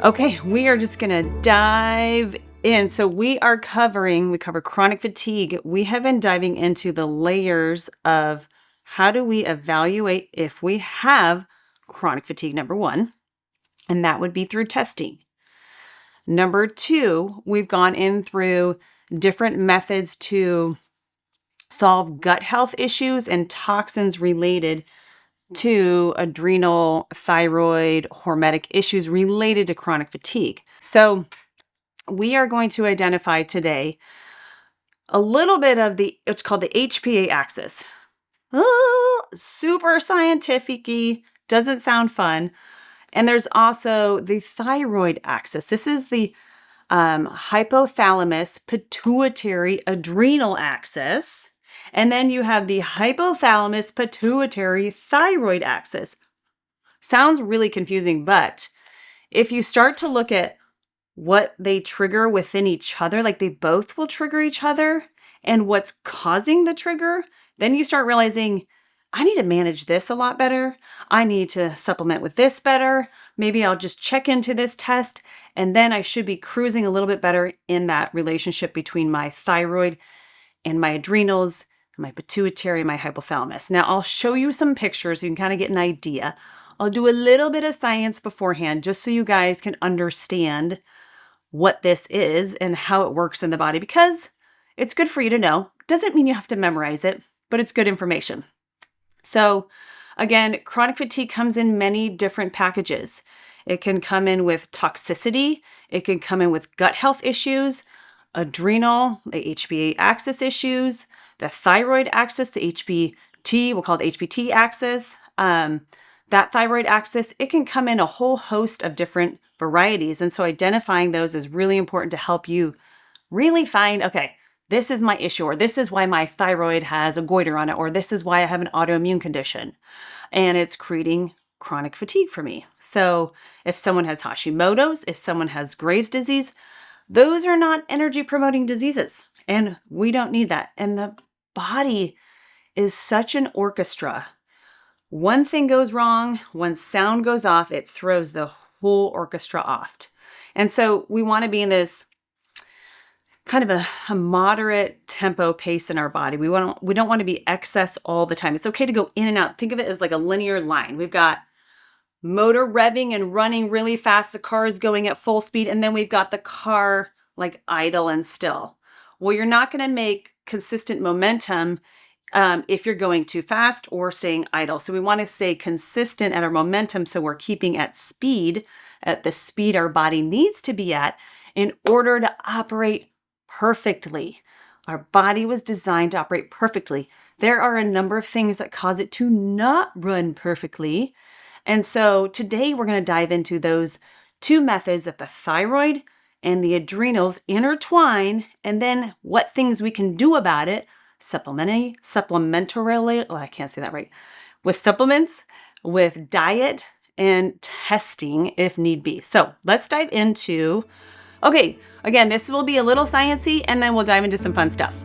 Okay, we are just going to dive in. So we cover chronic fatigue. We have been diving into the layers of how do we evaluate if we have chronic fatigue, number one, and that would be through testing. Number two, we've gone in through different methods to solve gut health issues and toxins related to adrenal, thyroid, hormetic issues related to chronic fatigue. So we are going to identify today a little bit of it's called the HPA axis. Oh, super scientific-y, doesn't sound fun. And there's also the thyroid axis. This is the hypothalamus-pituitary-adrenal axis. And then you have the hypothalamus-pituitary-thyroid axis. Sounds really confusing, but if you start to look at what they trigger within each other, like they both will trigger each other, and what's causing the trigger, then you start realizing, I need to manage this a lot better. I need to supplement with this better. Maybe I'll just check into this test, and then I should be cruising a little bit better in that relationship between my thyroid and my adrenals, my pituitary, my hypothalamus. Now, I'll show you some pictures so you can kind of get an idea. I'll do a little bit of science beforehand just so you guys can understand what this is and how it works in the body, because it's good for you to know. Doesn't mean you have to memorize it, but it's good information. So again, chronic fatigue comes in many different packages. It can come in with toxicity. It can come in with gut health issues, adrenal, the HPA axis issues, the thyroid axis, the HPT, we'll call it the HPT axis. That thyroid axis, it can come in a whole host of different varieties. And so identifying those is really important to help you really find, okay, this is my issue, or this is why my thyroid has a goiter on it, or this is why I have an autoimmune condition. And it's creating chronic fatigue for me. So if someone has Hashimoto's, if someone has Graves' disease, those are not energy promoting diseases. And we don't need that. And the body is such an orchestra. One thing goes wrong, one sound goes off, it throws the whole orchestra off. And so we want to be in this kind of a moderate tempo pace in our body. We don't want to be excess all the time. It's okay to go in and out. Think of it as like a linear line. We've got motor revving and running really fast. The car is going at full speed. And then we've got the car like idle and still. Well, you're not going to make consistent momentum if you're going too fast or staying idle. So we want to stay consistent at our momentum, so we're keeping at the speed our body needs to be at in order to operate perfectly. Our body was designed to operate perfectly. There are a number of things that cause it to not run perfectly. And so today we're going to dive into those two methods that the thyroid and the adrenals intertwine, and then what things we can do about it supplementarily, I can't say that right, with supplements, with diet, and testing if need be. So let's dive into, okay, again, this will be a little sciencey, and then we'll dive into some fun stuff.